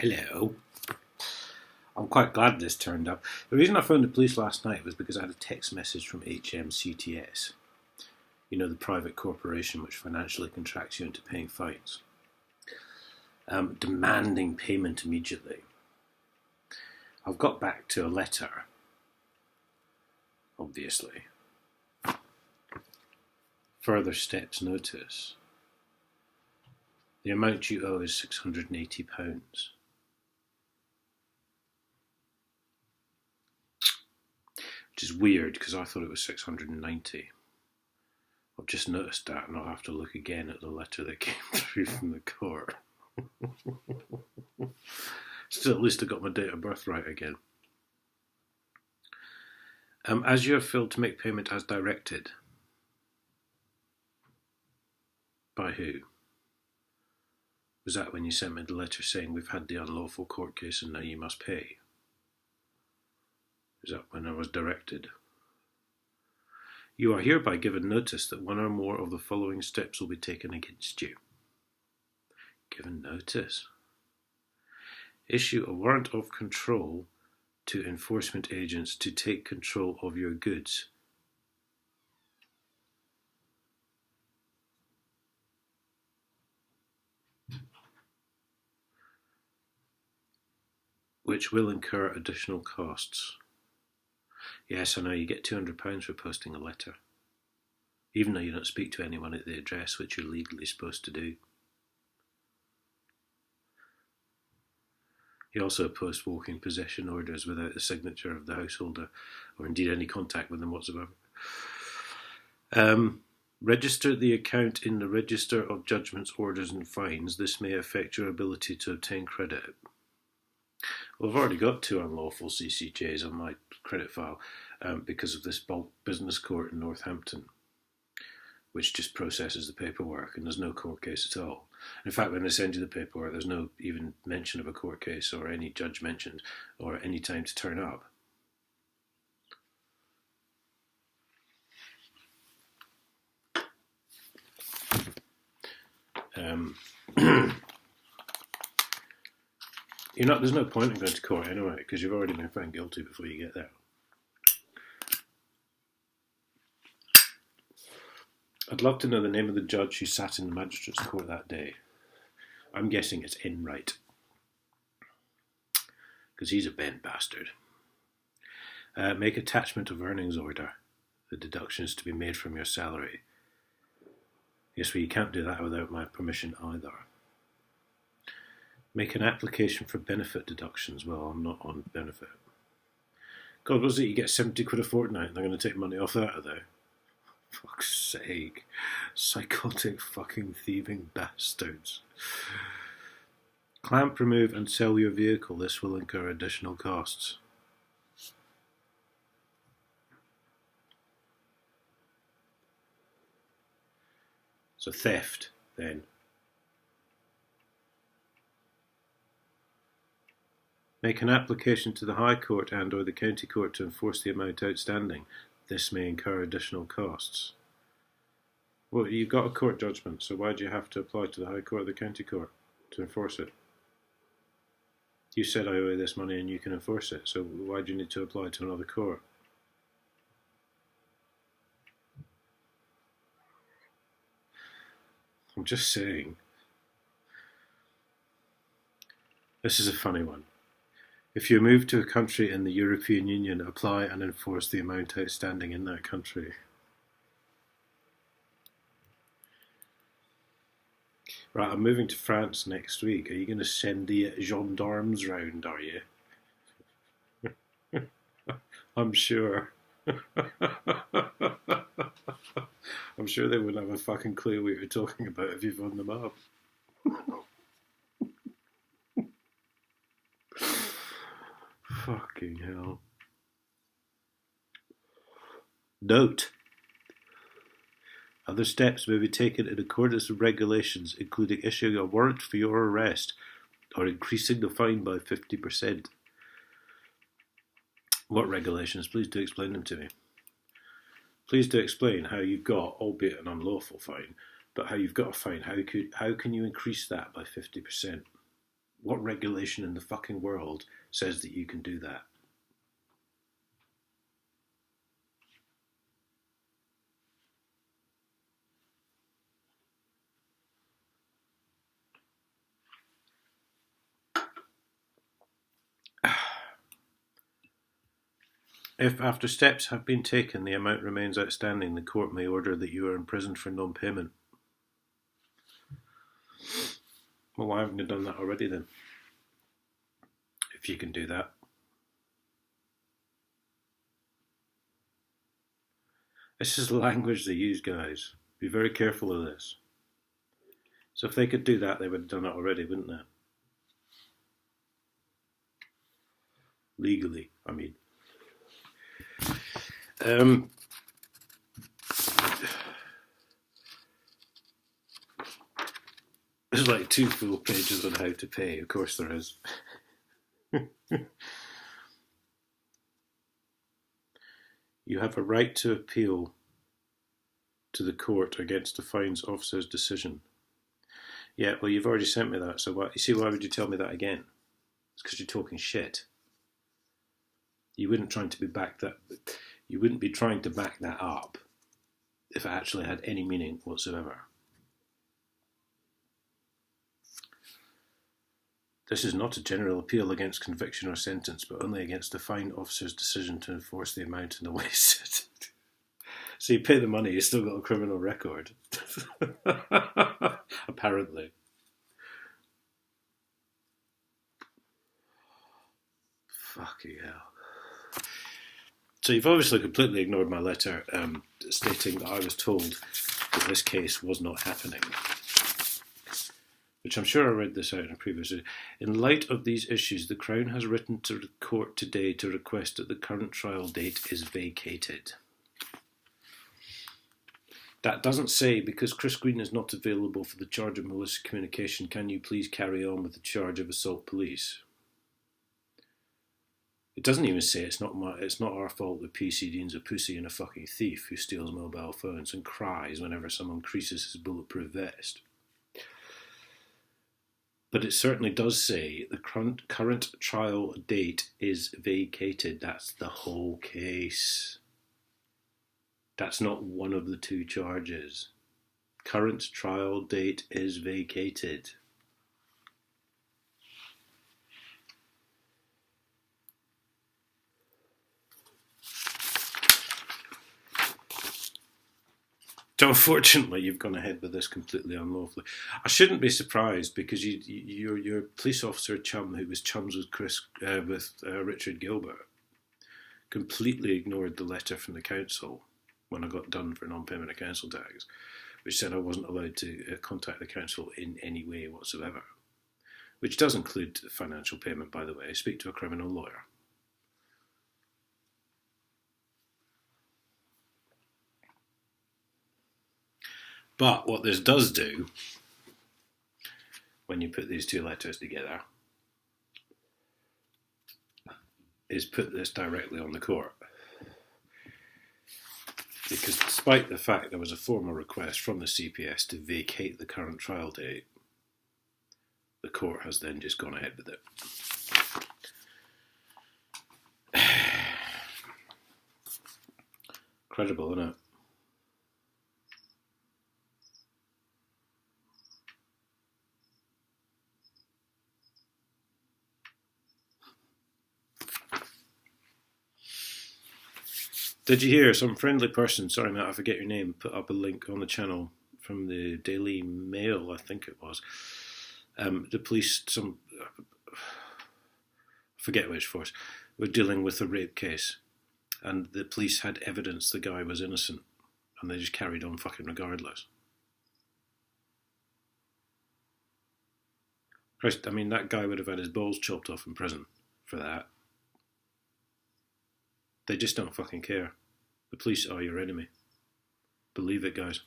Hello. I'm quite glad this turned up. The reason I phoned the police last night was because I had a text message from HMCTS. You know, the private corporation which financially contracts you into paying fines. Demanding payment immediately. I've got back to a letter, obviously. Further steps notice. The amount you owe is £680. Which is weird because I thought it was 690. I've just noticed that and I'll have to look again at the letter that came through from the court. Still, at least I got my date of birth right again. As you have failed to make payment as directed. By who? Was that when you sent me the letter saying we've had the unlawful court case and now you must pay? Is that when I was directed? You are hereby given notice that one or more of the following steps will be taken against you. Given notice. Issue a warrant of control to enforcement agents to take control of your goods. Which will incur additional costs. Yes, I know, you get £200 for posting a letter. Even though you don't speak to anyone at the address, which you're legally supposed to do. You also post walking possession orders without the signature of the householder, or indeed any contact with them whatsoever. Register the account in the Register of Judgments, Orders and Fines. This may affect your ability to obtain credit. Well, I've already got 2 unlawful CCJs on my credit file because of this bulk business court in Northampton, which just processes the paperwork and there's no court case at all. In fact, when they send you the paperwork, there's no even mention of a court case or any judge mentioned or any time to turn up. There's no point in going to court anyway, because you've already been found guilty before you get there. I'd love to know the name of the judge who sat in the magistrate's court that day. I'm guessing it's Enright, because he's a bent bastard. Make attachment of earnings order. The deductions to be made from your salary. Yes, well, you can't do that without my permission either. Make an application for benefit deductions. Well, I'm not on benefit. God, was it you get 70 quid a fortnight and they're going to take money off that, are they? Fuck's sake. Psychotic fucking thieving bastards. Clamp, remove and sell your vehicle. This will incur additional costs. So theft, then. Make an application to the High Court and or the County Court to enforce the amount outstanding. This may incur additional costs. Well, you've got a court judgment, so why do you have to apply to the High Court or the County Court to enforce it? You said I owe you this money and you can enforce it, so why do you need to apply to another court? I'm just saying. This is a funny one. If you move to a country in the European Union, apply and enforce the amount outstanding in that country. Right, I'm moving to France next week. Are you going to send the gendarmes round, are you? I'm sure. I'm sure they wouldn't have a fucking clue what you're talking about if you phoned them up. Fucking hell. Note. Other steps may be taken in accordance with regulations, including issuing a warrant for your arrest or increasing the fine by 50%. What regulations? Please do explain them to me. Please do explain how you've got, albeit an unlawful fine, but how you've got a fine. How can you increase that by 50%? What regulation in the fucking world says that you can do that? If, after steps have been taken, the amount remains outstanding, the court may order that you are imprisoned for non-payment. Well, why haven't you done that already then? If you can do that. This is the language they use, guys. Be very careful of this. So if they could do that, they would have done it already, wouldn't they? Legally, I mean. There's like 2 full pages on how to pay. Of course there is. You have a right to appeal to the court against the fines officer's decision. Yeah, well, you've already sent me that, so why, you see, why would you tell me that again? It's because you're talking shit. You wouldn't you wouldn't be trying to back that up if it actually had any meaning whatsoever. This is not a general appeal against conviction or sentence, but only against the fine officer's decision to enforce the amount in the way set. So you pay the money, you still got a criminal record. Apparently. Fucking hell. So you've obviously completely ignored my letter stating that I was told that this case was not happening. Which I'm sure I read this out in a previous video. In light of these issues, the Crown has written to the court today to request that the current trial date is vacated. That doesn't say, because Chris Green is not available for the charge of malicious communication, can you please carry on with the charge of assault police? It doesn't even say it's not our fault that PC Dean's a pussy and a fucking thief who steals mobile phones and cries whenever someone creases his bulletproof vest. But it certainly does say the current trial date is vacated. That's the whole case. That's not one of the 2 charges. Current trial date is vacated. So unfortunately, you've gone ahead with this completely unlawfully. I shouldn't be surprised because your police officer chum, who was chums with Richard Gilbert, completely ignored the letter from the council when I got done for non-payment of council tax, which said I wasn't allowed to contact the council in any way whatsoever, which does include financial payment, by the way. Speak to a criminal lawyer. But what this does do, when you put these 2 letters together, is put this directly on the court. Because despite the fact there was a formal request from the CPS to vacate the current trial date, the court has then just gone ahead with it. Incredible, isn't it? Did you hear some friendly person, sorry Matt, I forget your name, put up a link on the channel from the Daily Mail, I think it was. The police, I forget which force, were dealing with a rape case. And the police had evidence the guy was innocent. And they just carried on fucking regardless. Christ, I mean, that guy would have had his balls chopped off in prison for that. They just don't fucking care. The police are your enemy. Believe it, guys.